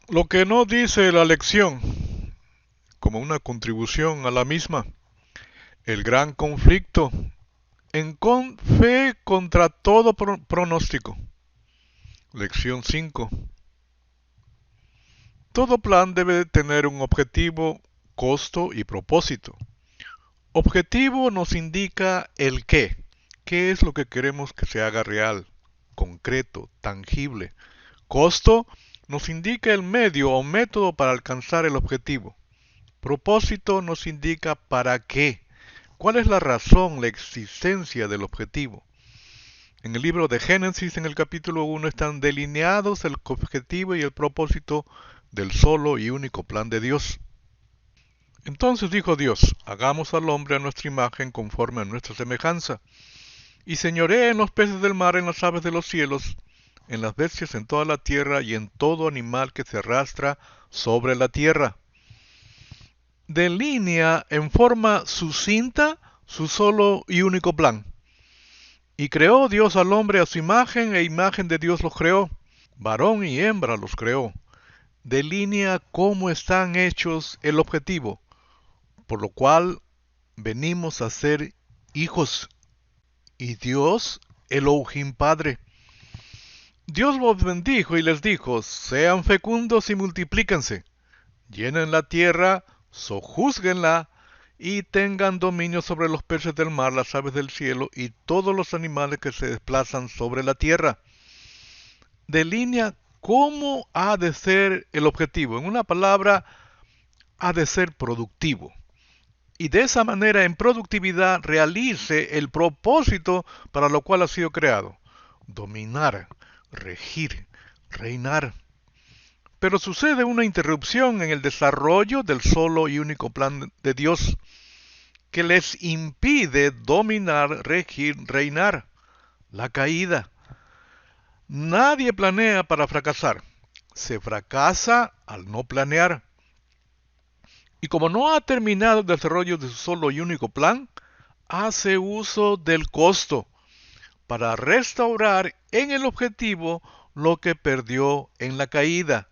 Lo que no dice la lección, como una contribución a la misma, el gran conflicto en fe contra todo pronóstico. Lección 5. Todo plan debe tener un objetivo, costo y propósito. Objetivo nos indica el qué. ¿Qué es lo que queremos que se haga real, concreto, tangible? Costo nos indica el medio o método para alcanzar el objetivo. Propósito nos indica para qué. ¿Cuál es la razón, la existencia del objetivo? En el libro de Génesis, en el capítulo 1, están delineados el objetivo y el propósito del solo y único plan de Dios. Entonces dijo Dios, hagamos al hombre a nuestra imagen conforme a nuestra semejanza, y señoree en los peces del mar, en las aves de los cielos, en las bestias en toda la tierra y en todo animal que se arrastra sobre la tierra. Delinea en forma sucinta su solo y único plan. Y creó Dios al hombre a su imagen, e imagen de Dios los creó. Varón y hembra los creó. Delinea cómo están hechos el objetivo, por lo cual venimos a ser hijos. Y Dios, Elohim Padre. Dios los bendijo y les dijo, sean fecundos y multiplíquense, llenen la tierra, sojúzguenla, y tengan dominio sobre los peces del mar, las aves del cielo y todos los animales que se desplazan sobre la tierra. Delinea cómo ha de ser el objetivo. En una palabra, ha de ser productivo. Y de esa manera, en productividad, realice el propósito para lo cual ha sido creado. Dominar, regir, reinar. Pero sucede una interrupción en el desarrollo del solo y único plan de Dios que les impide dominar, regir, reinar. La caída. Nadie planea para fracasar. Se fracasa al no planear. Y como no ha terminado el desarrollo de su solo y único plan, hace uso del costo para restaurar en el objetivo lo que perdió en la caída.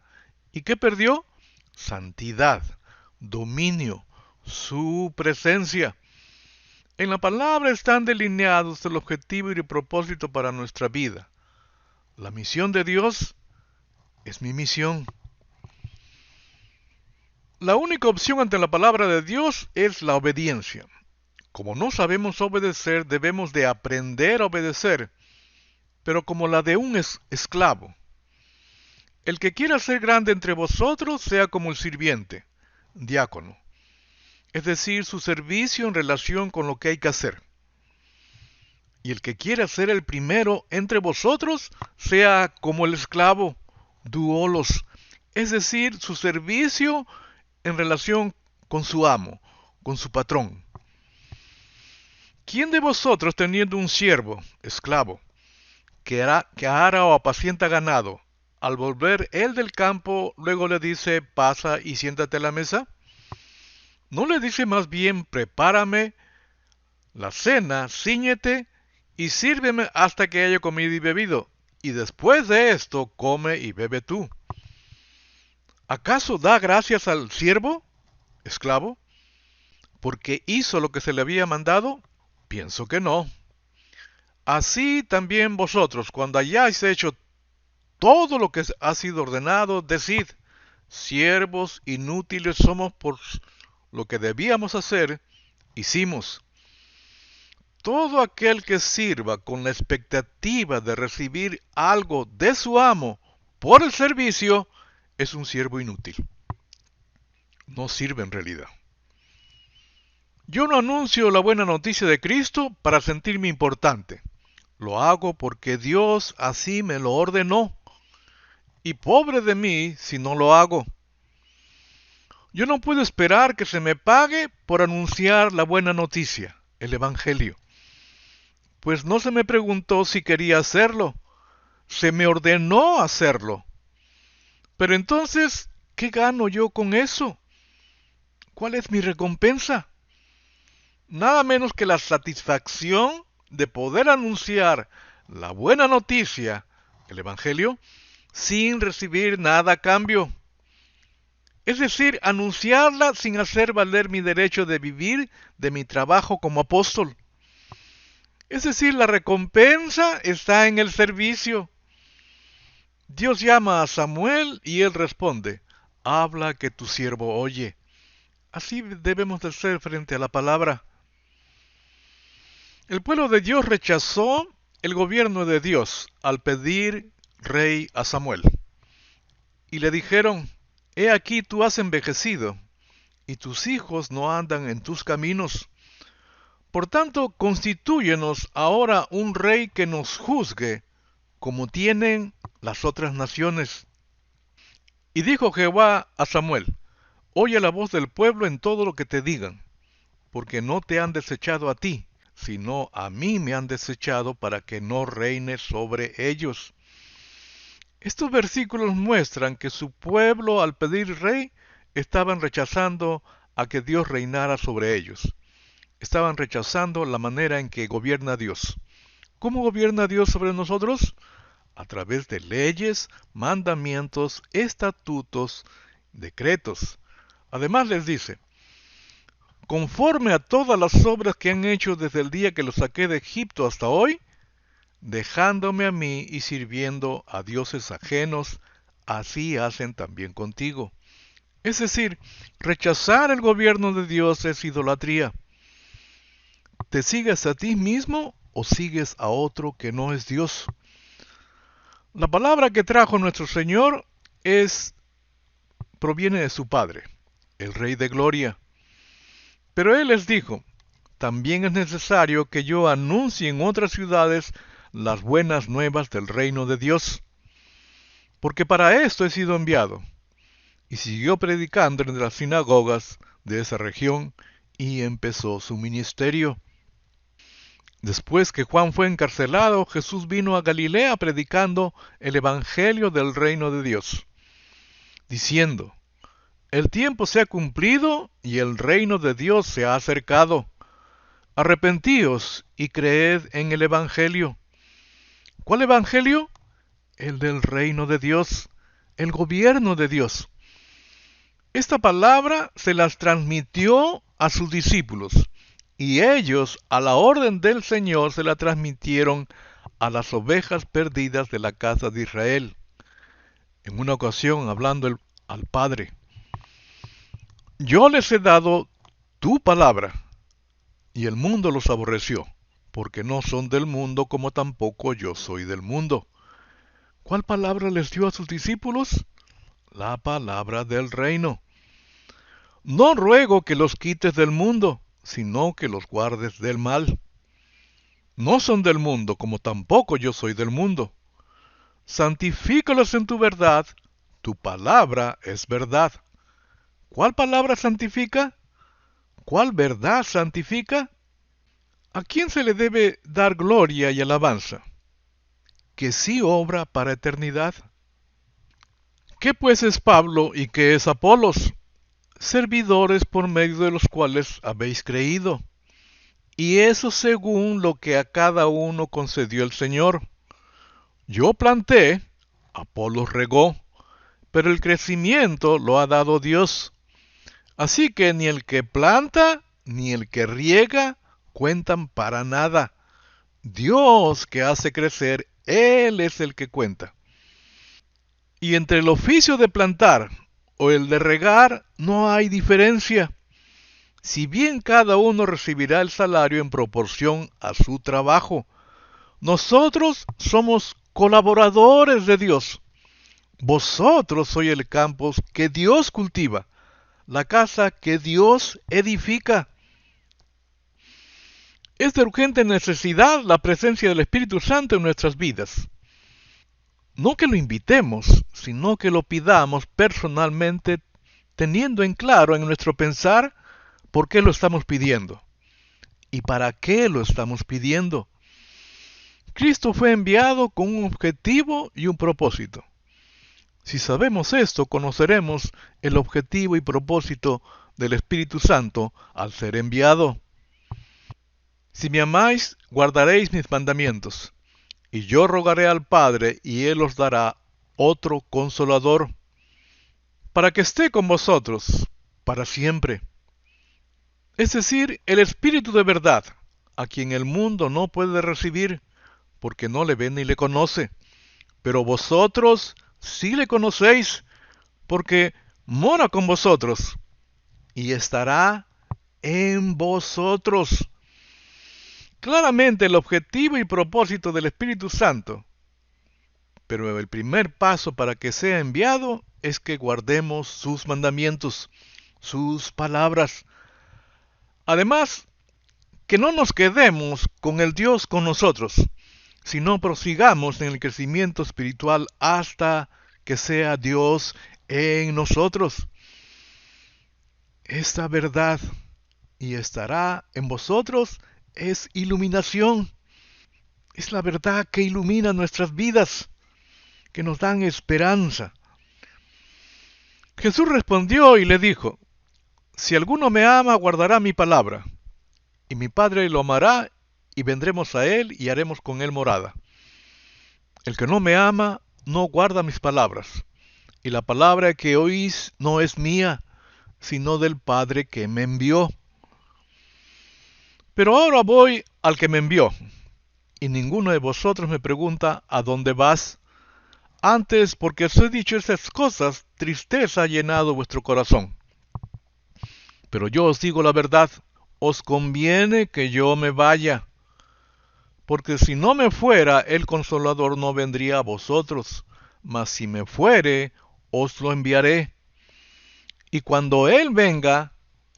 ¿Y qué perdió? Santidad, dominio, su presencia. En la palabra están delineados el objetivo y el propósito para nuestra vida. La misión de Dios es mi misión. La única opción ante la palabra de Dios es la obediencia. Como no sabemos obedecer, debemos de aprender a obedecer, pero como la de un esclavo. El que quiera ser grande entre vosotros sea como el sirviente, diácono, es decir, su servicio en relación con lo que hay que hacer. Y el que quiera ser el primero entre vosotros sea como el esclavo, duolos, es decir, su servicio en relación con su amo, con su patrón. ¿Quién de vosotros teniendo un siervo, esclavo, que ara o apacienta ganado, al volver él del campo, luego le dice, pasa y siéntate a la mesa? ¿No le dice más bien, prepárame la cena, cíñete y sírveme hasta que haya comido y bebido, y después de esto come y bebe tú? ¿Acaso da gracias al siervo, esclavo, porque hizo lo que se le había mandado? Pienso que no. Así también vosotros, cuando hayáis hecho todo lo que ha sido ordenado, decid, siervos inútiles somos por lo que debíamos hacer, hicimos. Todo aquel que sirva con la expectativa de recibir algo de su amo por el servicio es un siervo inútil. No sirve en realidad. Yo no anuncio la buena noticia de Cristo para sentirme importante. Lo hago porque Dios así me lo ordenó. Y pobre de mí si no lo hago. Yo no puedo esperar que se me pague por anunciar la buena noticia, el Evangelio. Pues no se me preguntó si quería hacerlo, se me ordenó hacerlo. Pero entonces, ¿qué gano yo con eso? ¿Cuál es mi recompensa? Nada menos que la satisfacción de poder anunciar la buena noticia, el Evangelio, sin recibir nada a cambio. Es decir, anunciarla sin hacer valer mi derecho de vivir de mi trabajo como apóstol. Es decir, la recompensa está en el servicio. Dios llama a Samuel y él responde, habla que tu siervo oye. Así debemos de ser frente a la palabra. El pueblo de Dios rechazó el gobierno de Dios al pedir rey a Samuel. Y le dijeron, he aquí tú has envejecido, y tus hijos no andan en tus caminos. Por tanto, constitúyenos ahora un rey que nos juzgue, como tienen las otras naciones. Y dijo Jehová a Samuel, oye la voz del pueblo en todo lo que te digan, porque no te han desechado a ti, sino a mí me han desechado para que no reine sobre ellos. Estos versículos muestran que su pueblo al pedir rey estaban rechazando a que Dios reinara sobre ellos. Estaban rechazando la manera en que gobierna Dios. ¿Cómo gobierna Dios sobre nosotros? A través de leyes, mandamientos, estatutos, decretos. Además les dice, conforme a todas las obras que han hecho desde el día que los saqué de Egipto hasta hoy, dejándome a mí y sirviendo a dioses ajenos, así hacen también contigo. Es decir, rechazar el gobierno de Dios es idolatría. ¿Te sigues a ti mismo o sigues a otro que no es Dios? La palabra que trajo nuestro Señor proviene de su Padre, el Rey de Gloria. Pero Él les dijo, también es necesario que yo anuncie en otras ciudades las buenas nuevas del reino de Dios, porque para esto he sido enviado. Y siguió predicando en las sinagogas de esa región y empezó su ministerio. Después que Juan fue encarcelado, Jesús vino a Galilea predicando el evangelio del reino de Dios, diciendo, el tiempo se ha cumplido y el reino de Dios se ha acercado. Arrepentíos y creed en el evangelio. ¿Cuál evangelio? El del reino de Dios, el gobierno de Dios. Esta palabra se las transmitió a sus discípulos y ellos, a la orden del Señor, se la transmitieron a las ovejas perdidas de la casa de Israel. En una ocasión, hablando al Padre, yo les he dado tu palabra, y el mundo los aborreció, porque no son del mundo como tampoco yo soy del mundo. ¿Cuál palabra les dio a sus discípulos? La palabra del reino. No ruego que los quites del mundo, sino que los guardes del mal. No son del mundo, como tampoco yo soy del mundo. Santifícalos en tu verdad, tu palabra es verdad. ¿Cuál palabra santifica? ¿Cuál verdad santifica? ¿A quién se le debe dar gloria y alabanza? Que sí obra para eternidad. ¿Qué pues es Pablo y qué es Apolos? Servidores por medio de los cuales habéis creído. Y eso según lo que a cada uno concedió el Señor. Yo planté, Apolos regó, pero el crecimiento lo ha dado Dios. Así que ni el que planta ni el que riega cuentan para nada. Dios que hace crecer, Él es el que cuenta. Y entre el oficio de plantar o el de regar no hay diferencia, si bien cada uno recibirá el salario en proporción a su trabajo. Nosotros somos colaboradores de Dios. Vosotros sois el campo que Dios cultiva, la casa que Dios edifica. Es de urgente necesidad la presencia del Espíritu Santo en nuestras vidas. No que lo invitemos, sino que lo pidamos personalmente, teniendo en claro en nuestro pensar por qué lo estamos pidiendo y para qué lo estamos pidiendo. Cristo fue enviado con un objetivo y un propósito. Si sabemos esto, conoceremos el objetivo y propósito del Espíritu Santo al ser enviado. Si me amáis, guardaréis mis mandamientos, y yo rogaré al Padre, y Él os dará otro consolador, para que esté con vosotros para siempre. Es decir, el Espíritu de verdad, a quien el mundo no puede recibir, porque no le ve ni le conoce. Pero vosotros sí le conocéis, porque mora con vosotros y estará en vosotros. Claramente el objetivo y propósito del Espíritu Santo, pero el primer paso para que sea enviado es que guardemos sus mandamientos, sus palabras. Además, que no nos quedemos con el Dios con nosotros, sino prosigamos en el crecimiento espiritual hasta que sea Dios en nosotros. Esta verdad y estará en vosotros es iluminación. Es la verdad que ilumina nuestras vidas, que nos dan esperanza. Jesús respondió y le dijo, si alguno me ama, guardará mi palabra, y mi Padre lo amará, y vendremos a él y haremos con él morada. El que no me ama, no guarda mis palabras, y la palabra que oís no es mía, sino del Padre que me envió. Pero ahora voy al que me envió, y ninguno de vosotros me pregunta ¿a dónde vas? Antes, porque os he dicho esas cosas, tristeza ha llenado vuestro corazón. Pero yo os digo la verdad, os conviene que yo me vaya, porque si no me fuera, el Consolador no vendría a vosotros, mas si me fuere, os lo enviaré. Y cuando Él venga,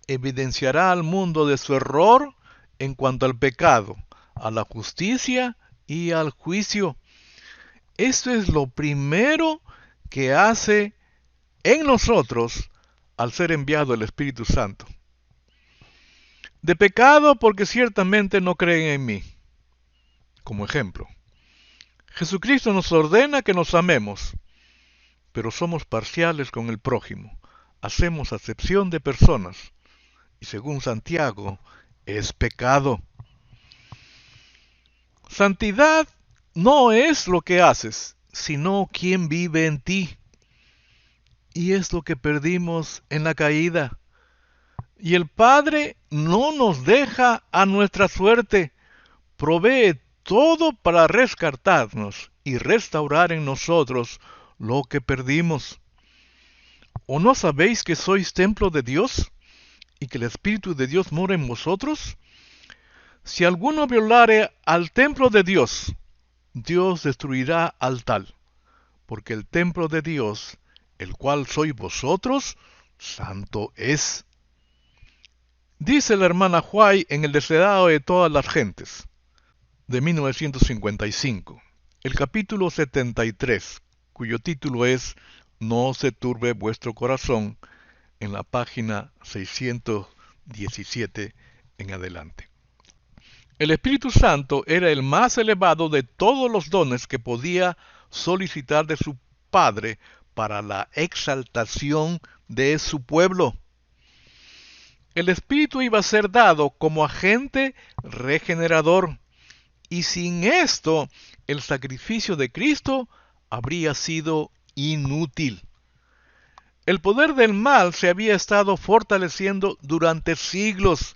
evidenciará al mundo de su error en cuanto al pecado, a la justicia y al juicio. Esto es lo primero que hace en nosotros al ser enviado el Espíritu Santo. De pecado porque ciertamente no creen en mí. Como ejemplo, Jesucristo nos ordena que nos amemos, pero somos parciales con el prójimo. Hacemos acepción de personas. Y según Santiago, es pecado. Santidad no es lo que haces, sino quién vive en ti. Y es lo que perdimos en la caída. Y el Padre no nos deja a nuestra suerte. Provee todo para rescatarnos y restaurar en nosotros lo que perdimos. ¿O no sabéis que sois templo de Dios y que el Espíritu de Dios mora en vosotros? Si alguno violare al templo de Dios, Dios destruirá al tal, porque el templo de Dios, el cual sois vosotros, santo es. Dice la hermana White en El deseado de todas las gentes, de 1955, el capítulo 73, cuyo título es No se turbe vuestro corazón, en la página 617 en adelante. El Espíritu Santo era el más elevado de todos los dones que podía solicitar de su Padre para la exaltación de su pueblo. El Espíritu iba a ser dado como agente regenerador, y sin esto el sacrificio de Cristo habría sido inútil. El poder del mal se había estado fortaleciendo durante siglos,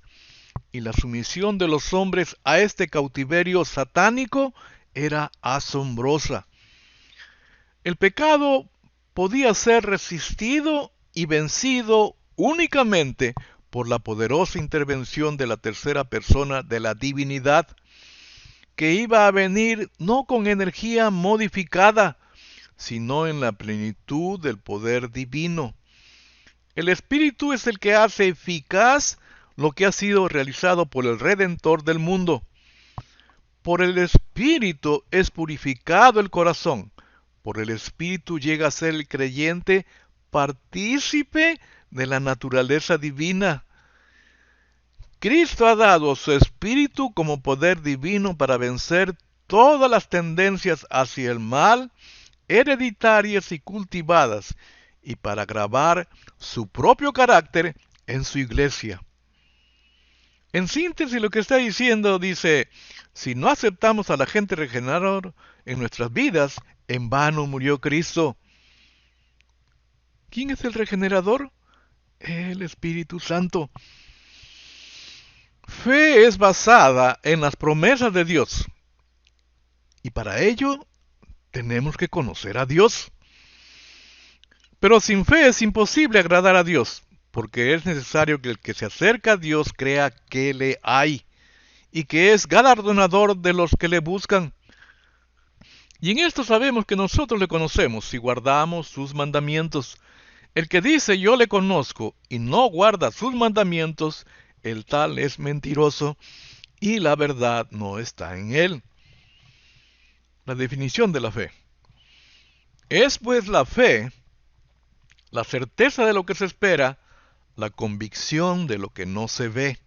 y la sumisión de los hombres a este cautiverio satánico era asombrosa. El pecado podía ser resistido y vencido únicamente por la poderosa intervención de la tercera persona de la divinidad, que iba a venir no con energía modificada, sino en la plenitud del poder divino. El Espíritu es el que hace eficaz lo que ha sido realizado por el Redentor del mundo. Por el Espíritu es purificado el corazón. Por el Espíritu llega a ser el creyente partícipe de la naturaleza divina. Cristo ha dado su Espíritu como poder divino para vencer todas las tendencias hacia el mal, hereditarias y cultivadas, y para grabar su propio carácter en su iglesia. En síntesis, lo que está diciendo, dice, si no aceptamos al agente regenerador en nuestras vidas, en vano murió Cristo. ¿Quién es el regenerador? El Espíritu Santo. Fe es basada en las promesas de Dios. Y para ello tenemos que conocer a Dios. Pero sin fe es imposible agradar a Dios, porque es necesario que el que se acerca a Dios crea que le hay y que es galardonador de los que le buscan. Y en esto sabemos que nosotros le conocemos si guardamos sus mandamientos. El que dice yo le conozco y no guarda sus mandamientos, el tal es mentiroso y la verdad no está en él. La definición de la fe. Es pues la fe, la certeza de lo que se espera, la convicción de lo que no se ve.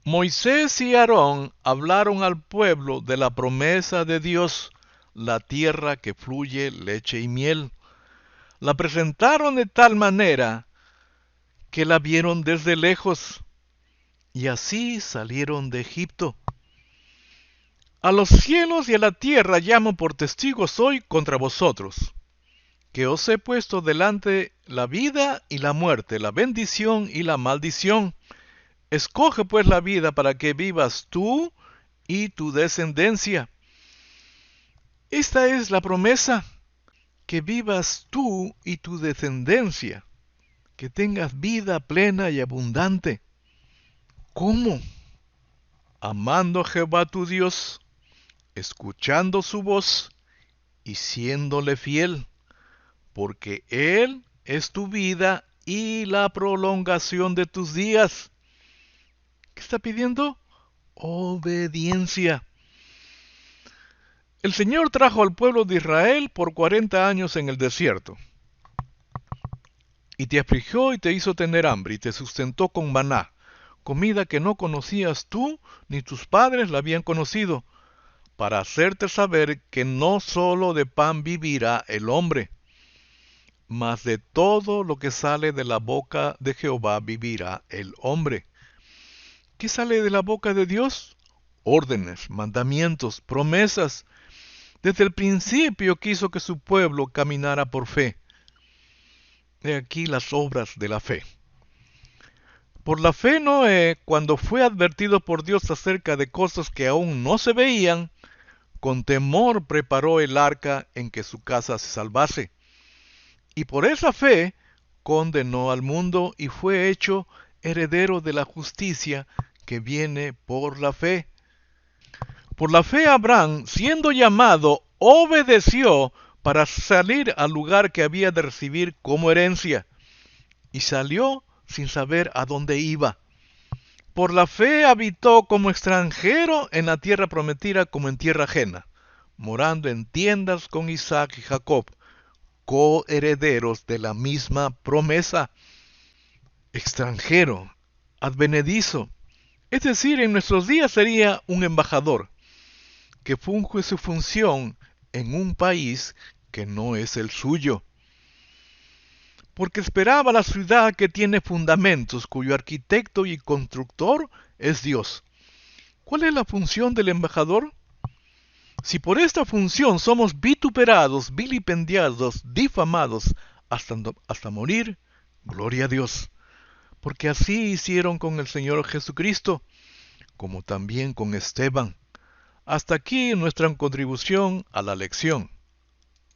Moisés y Aarón hablaron al pueblo de la promesa de Dios, la tierra que fluye leche y miel. La presentaron de tal manera que la vieron desde lejos, y así salieron de Egipto. A los cielos y a la tierra llamo por testigos hoy contra vosotros, que os he puesto delante la vida y la muerte, la bendición y la maldición. Escoge pues la vida para que vivas tú y tu descendencia. Esta es la promesa, que vivas tú y tu descendencia, que tengas vida plena y abundante. ¿Cómo? Amando a Jehová tu Dios, escuchando su voz y siéndole fiel, porque Él es tu vida y la prolongación de tus días. ¿Qué está pidiendo? Obediencia. El Señor trajo al pueblo de Israel por 40 años en el desierto, y te afligió y te hizo tener hambre, y te sustentó con maná, comida que no conocías tú, ni tus padres la habían conocido, para hacerte saber que no sólo de pan vivirá el hombre, mas de todo lo que sale de la boca de Jehová vivirá el hombre. ¿Qué sale de la boca de Dios? Órdenes, mandamientos, promesas. Desde el principio quiso que su pueblo caminara por fe. He aquí las obras de la fe. Por la fe Noé, cuando fue advertido por Dios acerca de cosas que aún no se veían, con temor preparó el arca en que su casa se salvase. Y por esa fe condenó al mundo y fue hecho heredero de la justicia que viene por la fe. Por la fe Abraham, siendo llamado, obedeció para salir al lugar que había de recibir como herencia, y salió sin saber a dónde iba. Por la fe habitó como extranjero en la tierra prometida como en tierra ajena, morando en tiendas con Isaac y Jacob, coherederos de la misma promesa. Extranjero, advenedizo, es decir, en nuestros días sería un embajador, que funge su función en un país que no es el suyo, porque esperaba la ciudad que tiene fundamentos, cuyo arquitecto y constructor es Dios. ¿Cuál es la función del embajador? Si por esta función somos vituperados, vilipendiados, difamados, hasta morir, gloria a Dios, porque así hicieron con el Señor Jesucristo, como también con Esteban. Hasta aquí nuestra contribución a la lección.